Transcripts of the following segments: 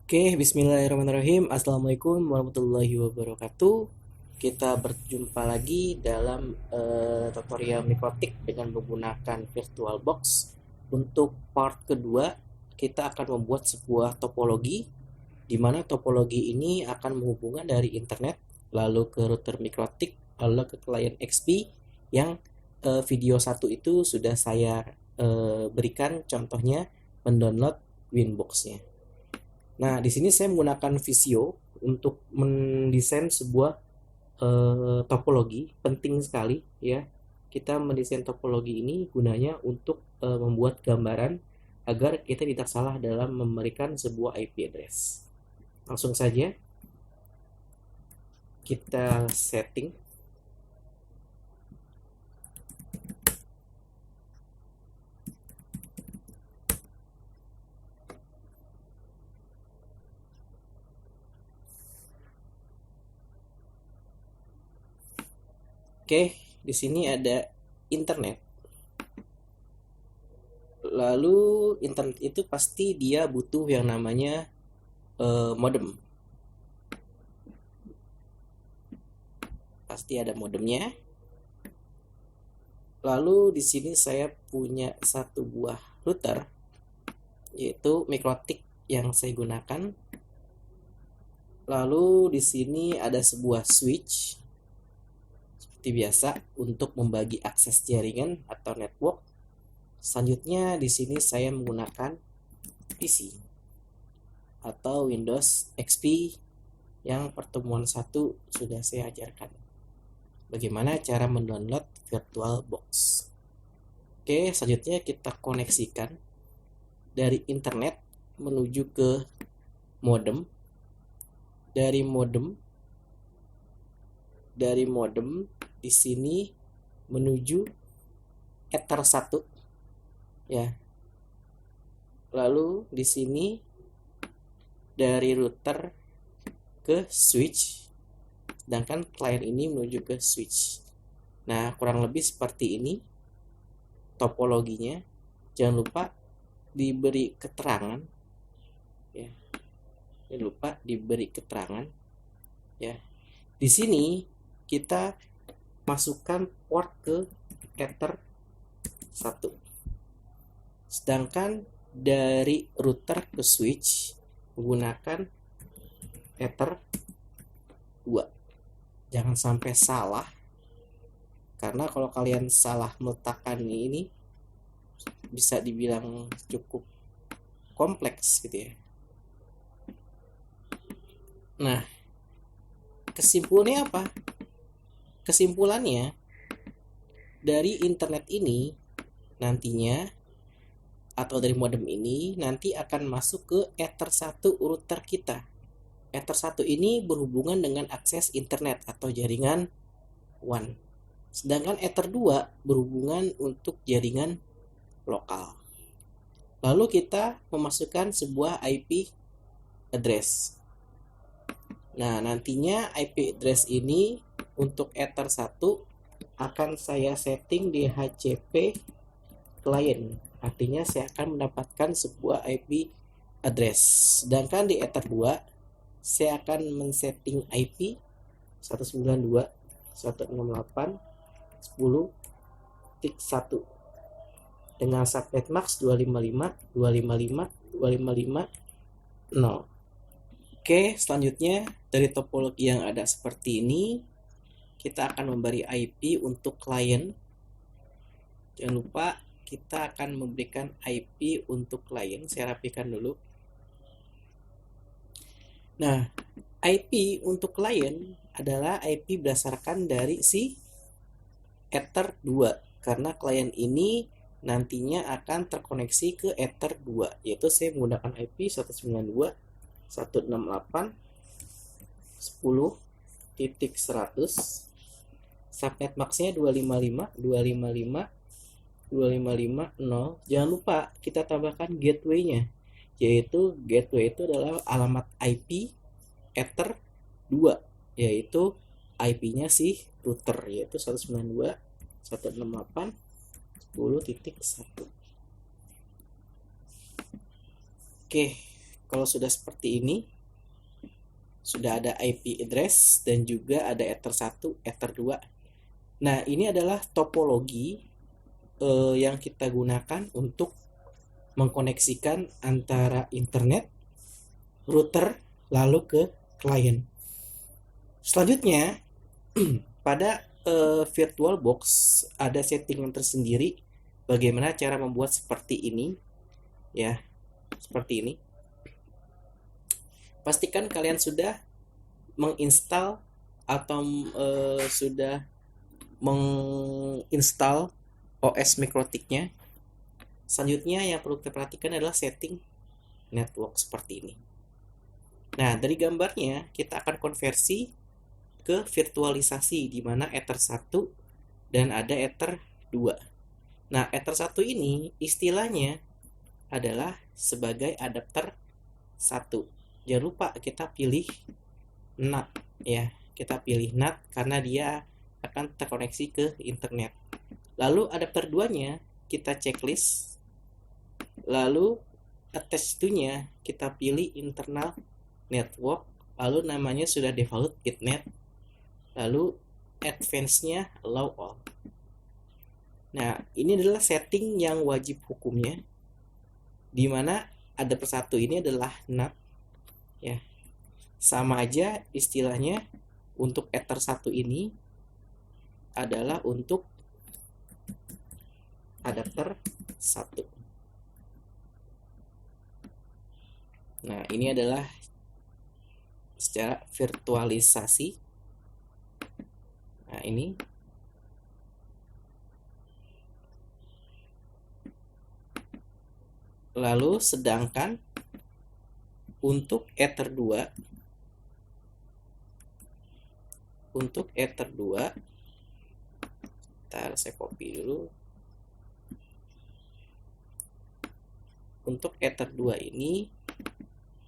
Oke, bismillahirrahmanirrahim. Assalamualaikum warahmatullahi wabarakatuh. Kita berjumpa lagi dalam tutorial mikrotik dengan menggunakan VirtualBox. Untuk part kedua, kita akan membuat sebuah topologi, di mana topologi ini akan menghubungkan dari internet, lalu ke router mikrotik, lalu ke klien XP, yang video satu itu sudah saya berikan contohnya mendownload Winbox-nya. Nah, di sini saya menggunakan Visio untuk mendesain sebuah topologi. Penting sekali ya. Kita mendesain topologi ini gunanya untuk membuat gambaran agar kita tidak salah dalam memberikan sebuah IP address. Langsung saja kita setting. Oke, di sini ada internet. Lalu internet itu pasti dia butuh yang namanya modem. Pasti ada modemnya. Lalu di sini saya punya satu buah router, yaitu mikrotik yang saya gunakan. Lalu di sini ada sebuah switch seperti biasa untuk membagi akses jaringan atau network. Selanjutnya di sini saya menggunakan PC atau Windows XP yang pertemuan 1 sudah saya ajarkan. Bagaimana cara mendownload VirtualBox. Oke, selanjutnya kita koneksikan dari internet menuju ke modem. Dari modem di sini menuju Ether 1 ya. Lalu di sini dari router ke switch, sedangkan klien ini menuju ke switch. Nah, kurang lebih seperti ini topologinya. Jangan lupa diberi keterangan ya. Jangan lupa diberi keterangan ya. Di sini kita masukkan port ke Ether 1. Sedangkan dari router ke switch menggunakan Ether 2. Jangan sampai salah, karena kalau kalian salah meletakkan ini bisa dibilang cukup kompleks gitu ya. Nah, kesimpulannya apa? Kesimpulannya, dari internet ini nantinya atau dari modem ini nanti akan masuk ke Ether 1 router kita. Ether 1 ini berhubungan dengan akses internet atau jaringan WAN. Sedangkan Ether 2 berhubungan untuk jaringan lokal. Lalu kita memasukkan sebuah IP address. Nah, nantinya IP address ini untuk Ether 1 akan saya setting di HCP client. Artinya saya akan mendapatkan sebuah IP address. Sedangkan di Ether 2 saya akan men-setting IP 192.168.10.1 dengan subnet max 255.255.255.0. Oke, selanjutnya dari topologi yang ada seperti ini, kita akan memberi IP untuk klien. Jangan lupa kita akan memberikan IP untuk klien. Saya rapikan dulu. Nah, IP untuk klien adalah IP berdasarkan dari si Ether 2, karena klien ini nantinya akan terkoneksi ke Ether 2, yaitu saya menggunakan IP 192.168.10.100. Subnet maxnya 255.255.255.0. Jangan lupa kita tambahkan gateway-nya, yaitu gateway itu adalah alamat IP Ether 2, yaitu IP-nya si router, yaitu 192.168.10.1. Oke, Kalau sudah seperti ini, sudah ada IP address dan juga ada Ether 1, Ether 2. Nah, ini adalah topologi yang kita gunakan untuk mengkoneksikan antara internet, router, lalu ke klien. Selanjutnya, pada VirtualBox ada settingan tersendiri bagaimana cara membuat seperti ini, ya, seperti ini. Pastikan kalian sudah menginstal atau sudah menginstal OS Mikrotik-nya. Selanjutnya yang perlu kita perhatikan adalah setting network seperti ini. Nah, dari gambarnya kita akan konversi ke virtualisasi di mana Ether 1 dan ada Ether 2. Nah, Ether 1 ini istilahnya adalah sebagai adapter 1. Jangan lupa kita pilih NAT ya. Kita pilih NAT karena dia akan terkoneksi ke internet. Lalu adapter 2-nya kita checklist. Lalu attach to-nya kita pilih internal network. Lalu namanya sudah default ethernet. Lalu advance-nya allow all. Nah, ini adalah setting yang wajib hukumnya, di mana adapter 1 ini adalah NAT ya. Sama aja istilahnya untuk Ether 1 ini adalah untuk adapter 1. Nah, ini adalah secara virtualisasi. Nah, ini lalu sedangkan untuk Ether 2 ntar saya copy dulu. Untuk Ether 2 ini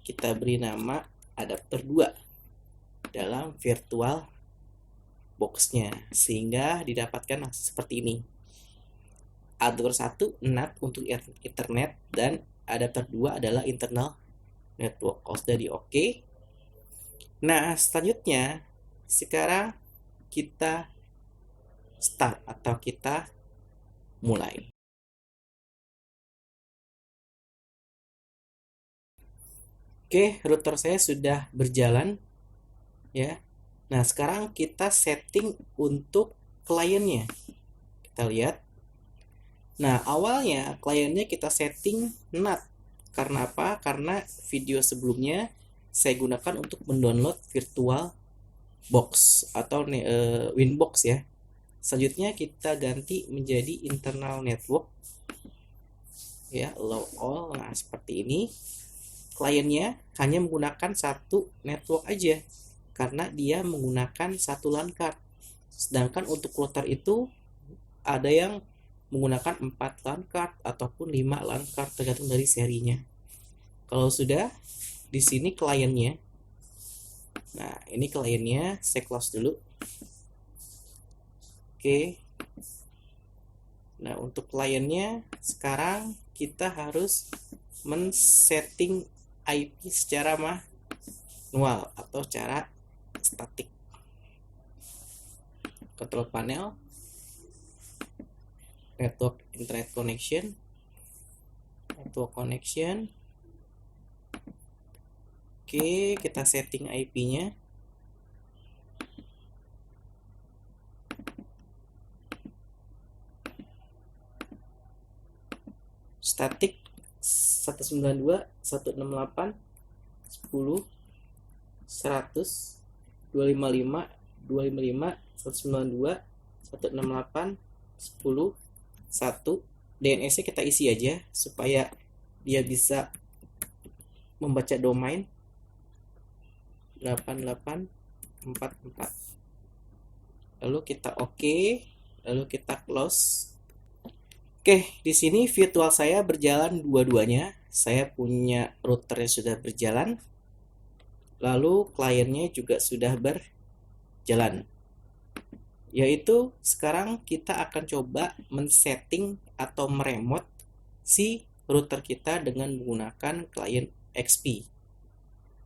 kita beri nama adapter 2 dalam virtual box-nya sehingga didapatkan seperti ini. Adapter 1 NAT untuk Ethernet dan adapter 2 adalah internal network. Kalau sudah di oke. Nah, selanjutnya sekarang kita start atau kita mulai. Oke, router saya sudah berjalan ya. Nah, sekarang kita setting untuk kliennya. Kita lihat. Nah, awalnya kliennya kita setting NAT. Karena apa? Karena video sebelumnya saya gunakan untuk mendownload virtual box atau Winbox ya. Selanjutnya kita ganti menjadi internal network ya, allow all. Nah, seperti ini. Kliennya hanya menggunakan satu network aja karena dia menggunakan satu LAN card. Sedangkan untuk router itu ada yang menggunakan 4 LAN card ataupun 5 LAN card tergantung dari serinya. Kalau sudah di sini kliennya. Nah, ini kliennya, saya close dulu. Oke. Nah, untuk kliennya sekarang kita harus men-setting IP secara manual atau secara statik. Control panel, network internet connection, network connection. Oke, kita setting IP-nya. Static 192.168.255.192.168.10.1. DNS-nya kita isi aja supaya dia bisa membaca domain 8844. Lalu kita oke, lalu kita close. Oke, di sini virtual saya berjalan dua-duanya. Saya punya routernya sudah berjalan, lalu kliennya juga sudah berjalan. Yaitu sekarang kita akan coba men-setting atau meremote si router kita dengan menggunakan klien XP.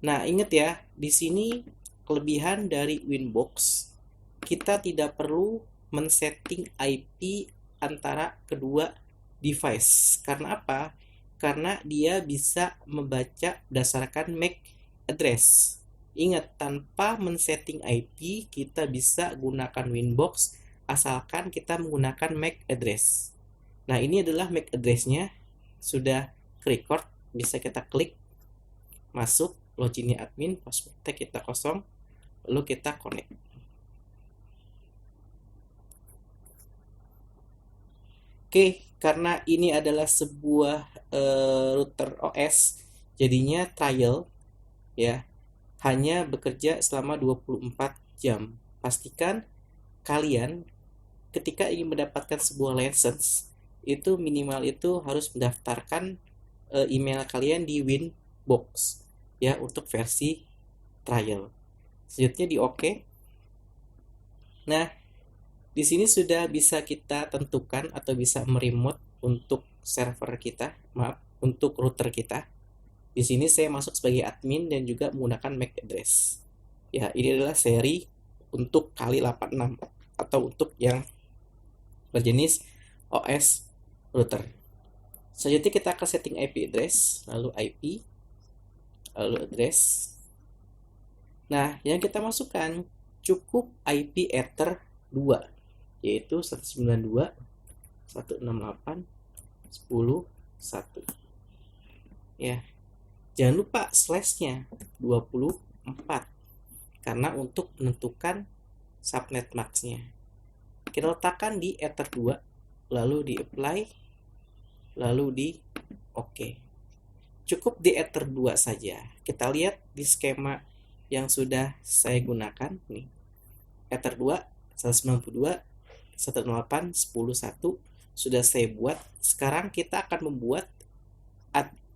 Nah, ingat ya, di sini kelebihan dari Winbox, kita tidak perlu men-setting IP antara kedua device. Karena apa? Karena dia bisa membaca berdasarkan MAC address. Ingat, tanpa men-setting IP, kita bisa gunakan Winbox asalkan kita menggunakan MAC address. Nah, ini adalah MAC address-nya. Sudah record, bisa kita klik, masuk, loginnya admin, passwordnya kita kosong, lalu kita connect. Oke, karena ini adalah sebuah router OS, jadinya trial ya, hanya bekerja selama 24 jam. Pastikan kalian ketika ingin mendapatkan sebuah license, itu minimal itu harus mendaftarkan email kalian di Winbox ya untuk versi trial. Selanjutnya di OK. Nah, di sini sudah bisa kita tentukan atau bisa meremote untuk server kita, untuk router kita. Di sini saya masuk sebagai admin dan juga menggunakan MAC address. Ya, ini adalah seri untuk kali 86 atau untuk yang berjenis OS router. Selanjutnya kita ke setting IP address, lalu IP, lalu address. Nah, yang kita masukkan cukup IP Ether 2, yaitu 192.168.10.1. Ya, jangan lupa slashnya 24 karena untuk menentukan subnet max-nya. Kita letakkan di Ether 2, lalu di apply, lalu di OK. Cukup di Ether 2 saja. Kita lihat di skema yang sudah saya gunakan nih. Ether 2 192.168.10.1 sudah saya buat. Sekarang kita akan membuat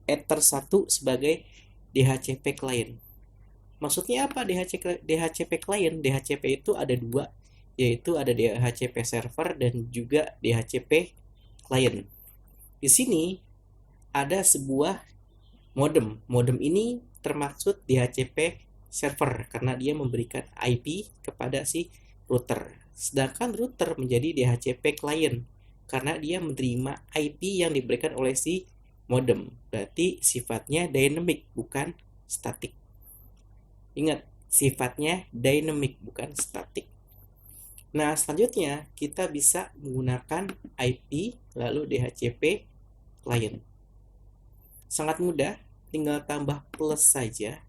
Ether 1 sebagai DHCP client. Maksudnya apa DHCP client? DHCP itu ada dua, yaitu ada DHCP server dan juga DHCP client. Di sini ada sebuah modem. Modem ini termaksud DHCP server karena dia memberikan IP kepada si router. Sedangkan router menjadi DHCP client karena dia menerima IP yang diberikan oleh si modem. Berarti sifatnya dynamic bukan static. Ingat, sifatnya dynamic bukan static. Nah, selanjutnya kita bisa menggunakan IP lalu DHCP client. Sangat mudah, tinggal tambah plus saja.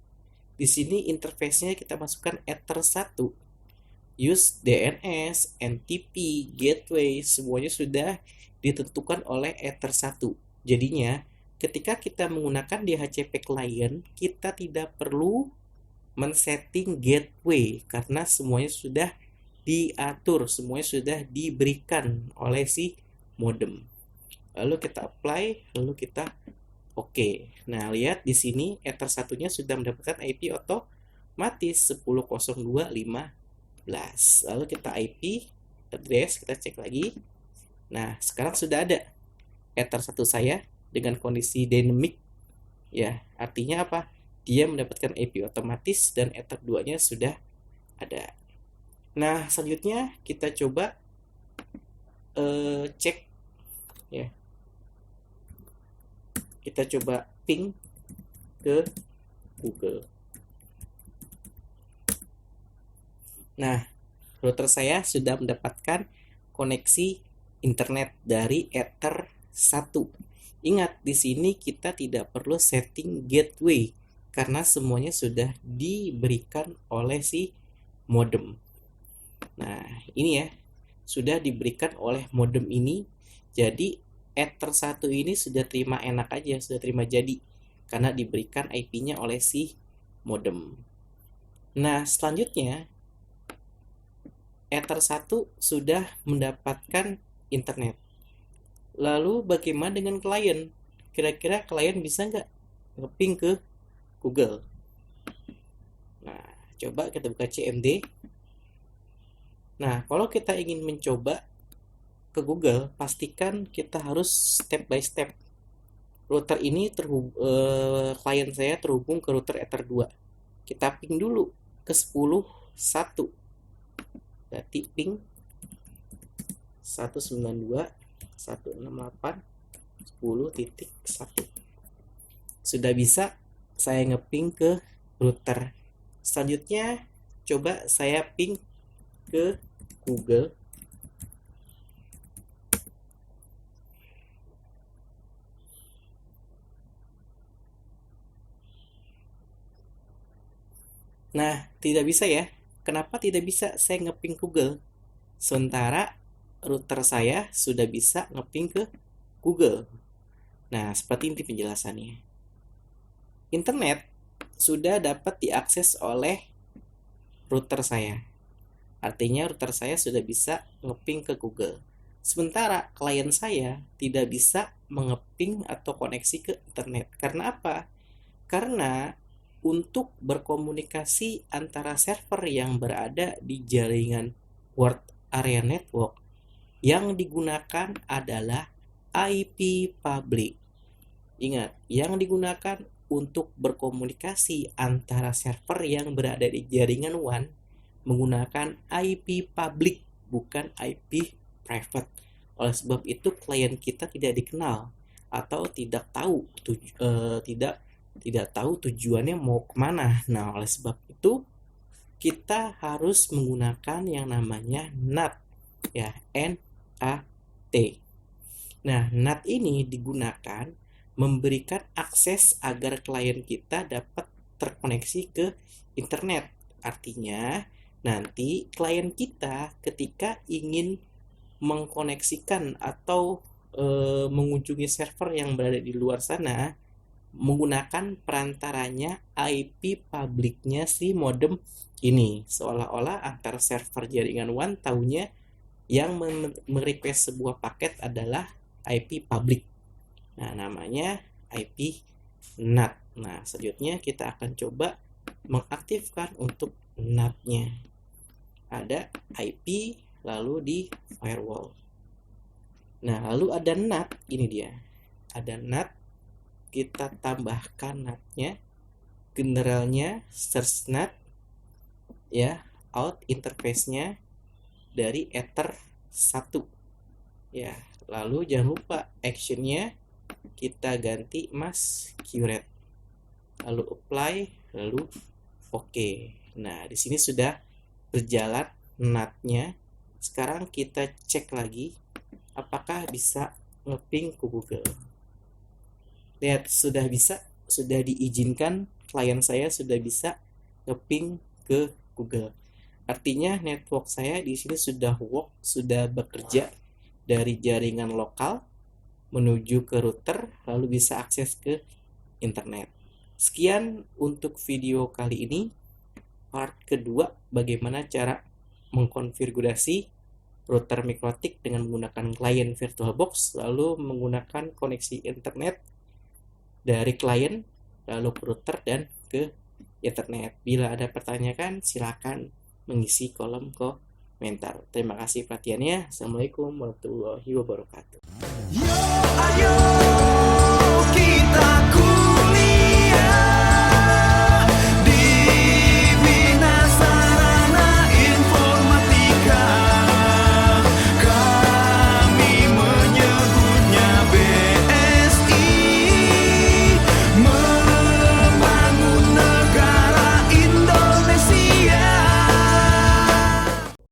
Di sini interface-nya kita masukkan Ether 1. Use DNS, NTP, gateway, semuanya sudah ditentukan oleh Ether 1. Jadinya, ketika kita menggunakan DHCP client, kita tidak perlu men-setting gateway karena semuanya sudah diatur, semuanya sudah diberikan oleh si modem. Lalu kita apply, lalu kita OK. Nah, lihat di sini Ether satunya sudah mendapatkan IP otomatis 10.02.15. Lalu kita IP address, kita cek lagi. Nah, sekarang sudah ada Ether 1 saya dengan kondisi dynamic. Ya, artinya apa? Dia mendapatkan IP otomatis dan Ether 2-nya sudah ada. Nah, selanjutnya kita coba cek ya. Kita coba ping ke Google. Nah, router saya sudah mendapatkan koneksi internet dari Ether 1. Ingat, di sini kita tidak perlu setting gateway karena semuanya sudah diberikan oleh si modem. Nah, ini ya, sudah diberikan oleh modem ini. Jadi Ether 1 ini sudah terima enak aja, sudah terima jadi karena diberikan IP-nya oleh si modem. Nah, selanjutnya Ether 1 sudah mendapatkan internet. Lalu bagaimana dengan klien? Kira-kira klien bisa nggak nge-ping ke Google? Nah, coba kita buka CMD. Nah, kalau kita ingin mencoba ke Google, pastikan kita harus step by step. Router ini klien saya terhubung ke router Ether 2. kita ping dulu ke 10.1. Berarti ping 192.168.10.1. Sudah bisa saya ngeping ke router. Selanjutnya coba saya ping ke Google. Nah, tidak bisa ya. Kenapa tidak bisa saya ngeping Google? Sementara router saya sudah bisa ngeping ke Google. Nah, seperti ini penjelasannya. Internet sudah dapat diakses oleh router saya. Artinya router saya sudah bisa ngeping ke Google. Sementara klien saya tidak bisa mengeping atau koneksi ke internet. Karena apa? Karena untuk berkomunikasi antara server yang berada di jaringan World Area Network, yang digunakan adalah IP public. Ingat, yang digunakan untuk berkomunikasi antara server yang berada di jaringan WAN menggunakan IP public, bukan IP private. Oleh sebab itu klien kita tidak dikenal atau tidak tahu tidak tahu tujuannya mau kemana. Nah, oleh sebab itu kita harus menggunakan yang namanya NAT, ya, NAT. Nah, NAT ini digunakan memberikan akses agar klien kita dapat terkoneksi ke internet. Artinya, nanti klien kita ketika ingin mengkoneksikan atau mengunjungi server yang berada di luar sana menggunakan perantaranya IP publiknya si modem ini, seolah-olah antar server jaringan WAN taunya yang merequest sebuah paket adalah IP public. Nah, namanya IP NAT. Nah, selanjutnya kita akan coba mengaktifkan untuk NAT-nya. Ada IP lalu di firewall. Nah, lalu ada NAT, ini dia. Ada NAT, kita tambahkan NAT-nya, generalnya search NAT, ya, out interface-nya dari Ether 1. Ya, lalu jangan lupa action-nya kita ganti masquerade. Lalu apply, lalu oke. Nah, di sini sudah berjalan NAT-nya. Sekarang kita cek lagi apakah bisa ngeping ke Google. Lihat, sudah bisa, sudah diizinkan, klien saya sudah bisa ngeping ke Google. Artinya network saya di sini sudah bekerja dari jaringan lokal menuju ke router, lalu bisa akses ke internet. Sekian untuk video kali ini. Part kedua, bagaimana cara mengkonfigurasi router MikroTik dengan menggunakan klien VirtualBox, lalu menggunakan koneksi internet dari klien, lalu ke router dan ke internet. Bila ada pertanyaan, silakan mengisi kolom komentar. Terima kasih perhatiannya. Assalamualaikum warahmatullahi wabarakatuh.